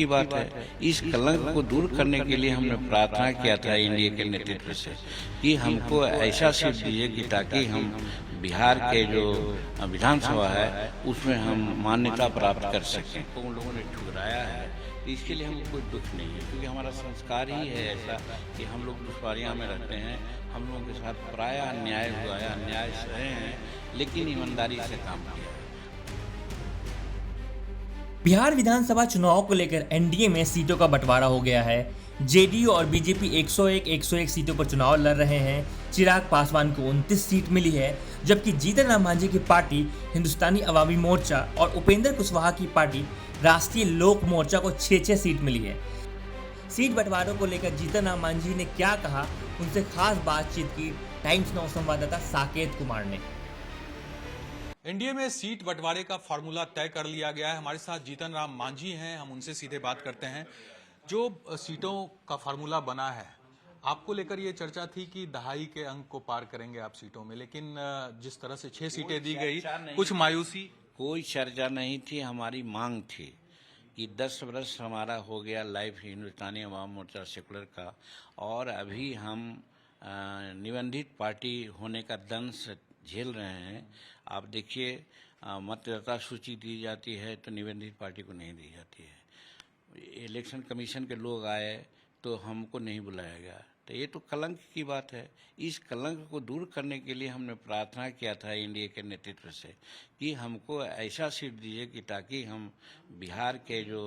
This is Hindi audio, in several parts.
की बात है। इस कलंक को दूर करने के लिए हमने प्रार्थना किया था एनडीए के नेतृत्व से कि हमको ऐसा सीट दीजिए कि ताकि हम बिहार के जो विधानसभा है उसमें हम मान्यता प्राप्त कर सकें। तो उन लोगों ने ठुकराया है, तो इसके लिए हमको कोई दुख नहीं है, क्योंकि हमारा संस्कार ही है ऐसा कि हम लोग दुश्वारियाँ में रहते हैं। हम लोगों के साथ प्राय अन्याय हुआ है, अन्याय सहे हैं, लेकिन ईमानदारी से काम किया है। बिहार विधानसभा चुनाव को लेकर एनडीए में सीटों का बंटवारा हो गया है। जेडीयू और बीजेपी 101 सीटों पर चुनाव लड़ रहे हैं। चिराग पासवान को 29 सीट मिली है, जबकि जीतन राम मांझी की पार्टी हिंदुस्तानी अवामी मोर्चा और उपेंद्र कुशवाहा की पार्टी राष्ट्रीय लोक मोर्चा को 6 सीट मिली है। सीट बंटवारों को लेकर जीतन राम मांझी ने क्या कहा, उनसे खास बातचीत की टाइम्स नाउ संवाददाता साकेत कुमार ने। एनडीए में सीट बंटवारे का फार्मूला तय कर लिया गया है। हमारे साथ जीतन राम मांझी हैं, हम उनसे सीधे बात करते हैं। जो सीटों का फार्मूला बना है, आपको लेकर ये चर्चा थी कि दहाई के अंक को पार करेंगे आप सीटों में, लेकिन जिस तरह से 6 सीटें दी गई, कुछ मायूसी। कोई चर्चा नहीं थी, हमारी मांग थी कि 10 वर्ष हमारा हो गया लाइफ हिंदुस्तानी अवाम मोर्चा सेकुलर का, और अभी हम निबंधित पार्टी होने का दंश झेल रहे हैं। आप देखिए, मतदाता सूची दी जाती है तो निबंधित पार्टी को नहीं दी जाती है। इलेक्शन कमीशन के लोग आए तो हमको नहीं बुलाया गया, तो ये तो कलंक की बात है। इस कलंक को दूर करने के लिए हमने प्रार्थना किया था एनडीए के नेतृत्व से कि हमको ऐसा सीट दीजिए कि ताकि हम बिहार के जो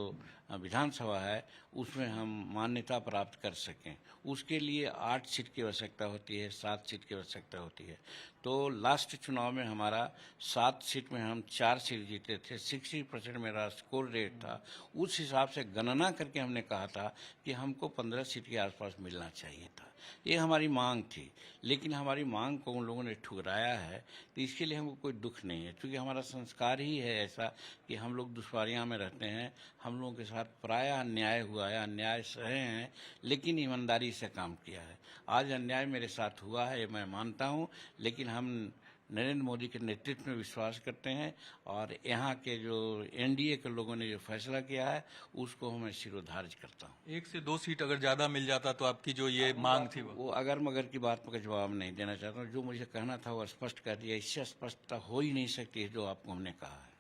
विधानसभा है उसमें हम मान्यता प्राप्त कर सकें। उसके लिए 8 सीट की आवश्यकता होती है, 7 सीट की आवश्यकता होती है। तो लास्ट चुनाव में हमारा 7 सीट में हम 4 सीट जीते थे, 60% मेरा स्कोर रेट था। उस हिसाब से गणना करके हमने कहा था कि हमको 15 सीट के आसपास मिलना चाहिए था। ये हमारी मांग थी, लेकिन हमारी मांग को उन लोगों ने ठुकराया है, तो इसके लिए हमको कोई दुख नहीं है, क्योंकि हमारा संस्कार ही है ऐसा कि हम लोग दुश्वारियाँ में रहते हैं। हम लोगों के साथ प्राय अन्याय हुआ है, अन्याय सहे हैं, लेकिन ईमानदारी से काम किया है। आज अन्याय मेरे साथ हुआ है, मैं मानता हूँ, लेकिन हम नरेंद्र मोदी के नेतृत्व में विश्वास करते हैं, और यहाँ के जो एनडीए के लोगों ने जो फैसला किया है उसको मैं शिरोधार्य करता हूँ। 1 से 2 सीट अगर ज्यादा मिल जाता तो आपकी जो ये मांग थी वो अगर मगर की बात का जवाब नहीं देना चाहता हूँ। जो मुझे कहना था वो स्पष्ट कर दिया। इससे स्पष्टता हो ही नहीं सकती है जो आपको हमने कहा है।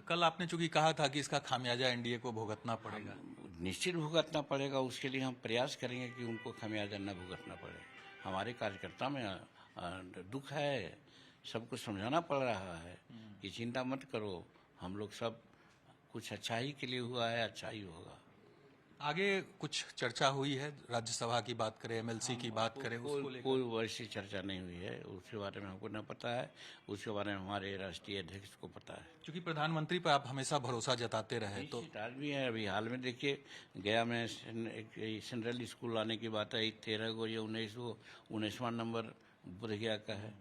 कल आपने चूंकि कहा था कि इसका खामियाजा एनडीए को भुगतना पड़ेगा। निश्चित भुगतना पड़ेगा, उसके लिए हम प्रयास करेंगे कि उनको खामियाजा न भुगतना पड़े। हमारे कार्यकर्ता में दुख है, सबको समझाना पड़ रहा है कि चिंता मत करो, हम लोग सब कुछ अच्छाई के लिए हुआ है, अच्छा ही होगा। आगे कुछ चर्चा हुई है, राज्यसभा की बात करें, एमएलसी की बात करें, कोई वैसी चर्चा नहीं हुई है। उसके बारे में हमको न पता है, उसके बारे में हमारे राष्ट्रीय अध्यक्ष को पता है। क्योंकि प्रधानमंत्री पर आप हमेशा भरोसा जताते रहे, तो आज भी है। अभी हाल में देखिए, गया में सेंट्रल स्कूल आने की बात है, 13 को, ये 19वां नंबर बुढ़िया का है,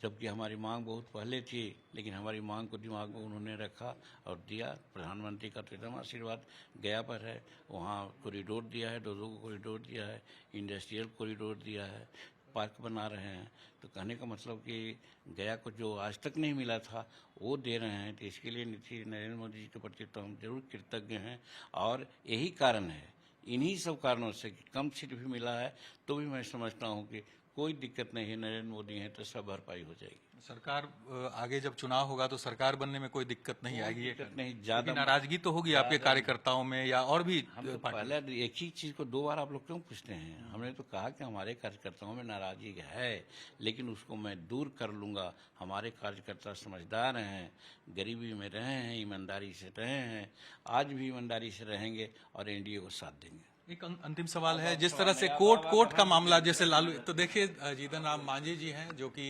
जबकि हमारी मांग बहुत पहले थी, लेकिन हमारी मांग को दिमाग में उन्होंने रखा और दिया। प्रधानमंत्री का तो एकदम आशीर्वाद गया पर है। वहाँ कॉरिडोर दिया है, 2 को कॉरिडोर दिया है, इंडस्ट्रियल कॉरिडोर दिया है, पार्क बना रहे हैं। तो कहने का मतलब कि गया को जो आज तक नहीं मिला था वो दे रहे हैं। तो इसके लिए नरेंद्र मोदी जी के प्रति तो हम जरूर कृतज्ञ हैं, और यही कारण है, इन्हीं सब कारणों से कि कम सीट भी मिला है तो भी मैं समझता हूँ कि कोई दिक्कत नहीं है। नरेंद्र मोदी हैं तो सब भरपाई हो जाएगी। सरकार आगे जब चुनाव होगा तो सरकार बनने में कोई दिक्कत नहीं आएगी। दिक्कत नहीं, ज्यादा नाराजगी तो होगी आपके कार्यकर्ताओं में या और भी। हम तो पहले एक ही चीज को 2 बार आप लोग क्यों पूछते हैं? हमने तो कहा कि हमारे कार्यकर्ताओं में नाराजगी है, लेकिन उसको मैं दूर कर लूंगा। हमारे कार्यकर्ता समझदार हैं, गरीबी में रहे हैं, ईमानदारी से रहे हैं, आज भी ईमानदारी से रहेंगे और एनडीए को साथ देंगे। एक अंतिम सवाल है, जिस तरह से कोर्ट का मामला, जैसे लालू, तो देखिए जीतन राम मांझी जी हैं जो कि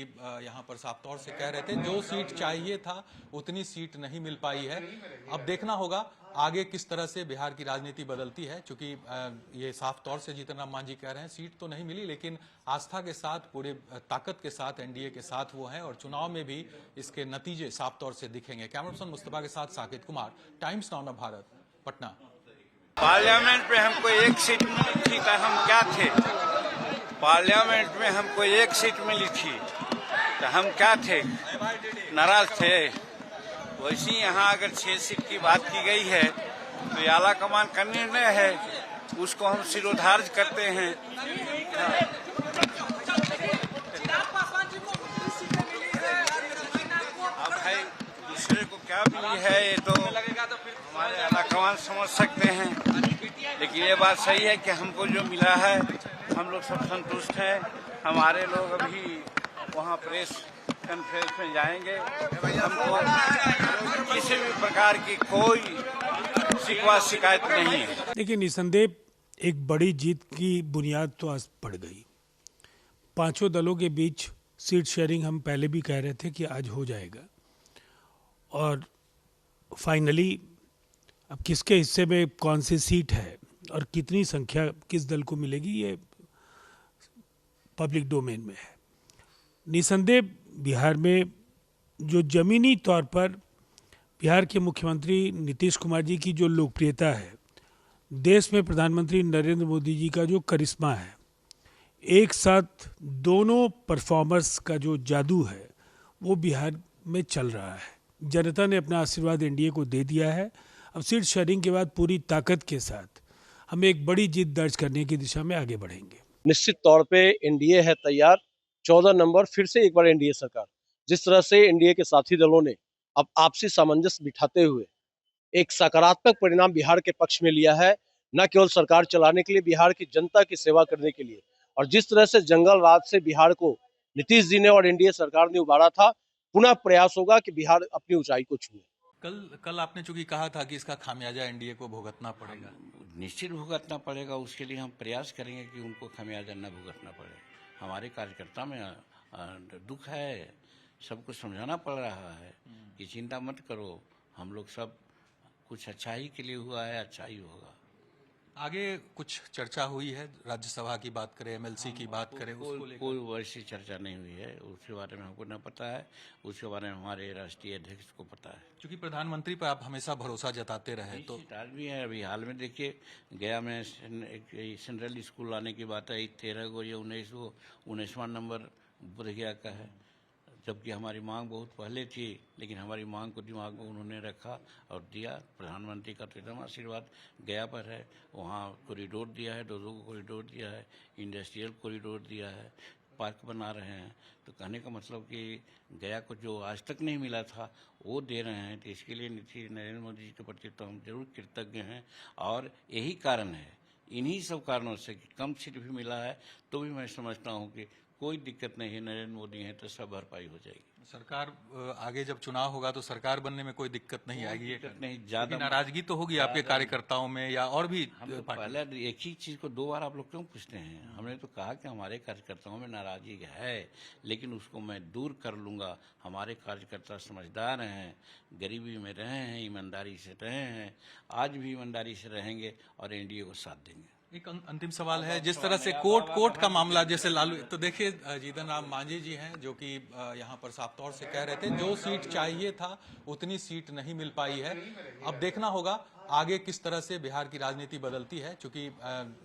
यहाँ पर साफ तौर से कह रहे थे जो सीट चाहिए था उतनी सीट नहीं मिल पाई है। अब देखना होगा आगे किस तरह से बिहार की राजनीति बदलती है, क्योंकि ये साफ तौर से जीतन राम मांझी कह रहे हैं सीट तो नहीं मिली, लेकिन आस्था के साथ, पूरे ताकत के साथ एनडीए के साथ वो हैं, और चुनाव में भी इसके नतीजे साफ तौर से दिखेंगे। कैमरा पर्सन मुस्तफा के साथ Saket Kumar, times now Bharat, Patna. Parliament में हमको 1 सीट मिली थी तो हम क्या थे? पार्लियामेंट में हमको 1 सीट मिली थी तो हम क्या थे? नाराज थे। वैसे यहाँ अगर 6 सीट की बात की गई है तो ये आला कमान का निर्णय है, उसको हम सिरोधार्य करते हैं। अब भाई दूसरे को क्या मिली है ये तो हमारे आला कमान समझ सकते हैं, लेकिन ये बात सही है कि हमको जो मिला है हम लोग सब संतुष्ट हैं। हमारे लोग अभी वहाँ प्रेस कॉन्फ्रेंस में जाएंगे। हमको किसी भी प्रकार की कोई शिकवा शिकायत नहीं है। देखिए, निसंदेह एक बड़ी जीत की बुनियाद तो आज पड़ गई। पांचों दलों के बीच सीट शेयरिंग हम पहले भी कह रहे थे कि आज हो जाएगा, और फाइनली अब किसके हिस्से में कौन सी सीट है और कितनी संख्या किस दल को मिलेगी, ये पब्लिक डोमेन में है। निसंदेह बिहार में जो जमीनी तौर पर बिहार के मुख्यमंत्री नीतीश कुमार जी की जो लोकप्रियता है, देश में प्रधानमंत्री नरेंद्र मोदी जी का जो करिश्मा है, एक साथ दोनों परफॉर्मर्स का जो जादू है वो बिहार में चल रहा है। जनता ने अपना आशीर्वाद एनडीए को दे दिया है। अब सीट शेयरिंग के बाद पूरी ताकत के साथ हम एक बड़ी जीत दर्ज करने की दिशा में आगे बढ़ेंगे। निश्चित तौर पे एनडीए है तैयार। 14 नंबर फिर से एक बार एनडीए सरकार, जिस तरह से एनडीए के साथी दलों ने अब आपसी सामंजस्य बिठाते हुए एक सकारात्मक परिणाम बिहार के पक्ष में लिया है, न केवल सरकार चलाने के लिए, बिहार की जनता की सेवा करने के लिए। और जिस तरह से जंगल राज से बिहार को नीतीश जी ने और एनडीए सरकार ने उबारा था, पुनः प्रयास होगा कि बिहार अपनी ऊंचाई को छुए। कल आपने चूंकि कहा था कि इसका खामियाजा एनडीए को भुगतना पड़ेगा। निश्चित भुगतना पड़ेगा। उसके लिए हम प्रयास करेंगे कि उनको खामियाजा न भुगतना पड़े। हमारे कार्यकर्ता में दुख है, सबको समझाना पड़ रहा है कि चिंता मत करो, हम लोग सब कुछ अच्छा ही के लिए हुआ है, अच्छा ही होगा। आगे कुछ चर्चा हुई है, राज्यसभा की बात करें, एमएलसी की बात करें, उसको लेकर कोई वैसी चर्चा नहीं हुई है। उसके बारे में हमको न पता है, उसके बारे में हमारे राष्ट्रीय अध्यक्ष को पता है। क्योंकि प्रधानमंत्री पर आप हमेशा भरोसा जताते रहे, तो आज भी है। अभी हाल में देखिए, गया में एक सेंट्रल स्कूल लाने की बात है, 13 को या 19वां नंबर बुढ़िया का है, जबकि हमारी मांग बहुत पहले थी, लेकिन हमारी मांग को दिमाग में उन्होंने रखा और दिया। प्रधानमंत्री का तो एकदम आशीर्वाद गया पर है। वहाँ कॉरिडोर दिया है, 2 को कॉरिडोर दिया है, इंडस्ट्रियल कॉरिडोर दिया है, पार्क बना रहे हैं। तो कहने का मतलब कि गया को जो आज तक नहीं मिला था वो दे रहे हैं। तो इसके लिए नरेंद्र मोदी जी के प्रति तो हम जरूर कृतज्ञ हैं। और यही कारण है, इन्हीं सब कारणों से कि कम सीट भी मिला है तो भी मैं समझता हूँ कि कोई दिक्कत नहीं है। नरेंद्र मोदी हैं तो सब भरपाई हो जाएगी। सरकार आगे जब चुनाव होगा तो सरकार बनने में कोई दिक्कत नहीं आएगी। ये नहीं, ज्यादा नाराजगी तो होगी आपके कार्यकर्ताओं में या और भी। हम तो पहले एक ही चीज को 2 बार आप लोग क्यों पूछते हैं? हमने तो कहा कि हमारे कार्यकर्ताओं में नाराजगी है, लेकिन उसको मैं दूर कर लूंगा। हमारे कार्यकर्ता समझदार हैं, गरीबी में रहे हैं, ईमानदारी से रहे हैं, आज भी ईमानदारी से रहेंगे और एनडीए को साथ देंगे। एक अंतिम सवाल है, जिस तरह से कोर्ट का मामला, जैसे लालू, तो देखिए जीतन राम मांझी जी हैं जो कि यहाँ पर साफ तौर से कह रहे थे जो सीट चाहिए था उतनी सीट नहीं मिल पाई है। अब देखना होगा आगे किस तरह से बिहार की राजनीति बदलती है, क्योंकि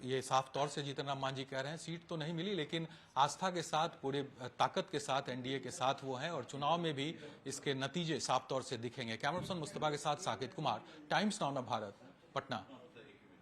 ये साफ तौर से जीतन राम मांझी कह रहे हैं सीट तो नहीं मिली, लेकिन आस्था के साथ, पूरे ताकत के साथ एनडीए के साथ वो हैं और चुनाव में भी इसके नतीजे साफ तौर से दिखेंगे। कैमरा पर्सन मुस्तफा के साथ साकिब कुमार, टाइम्स नाउ भारत, पटना।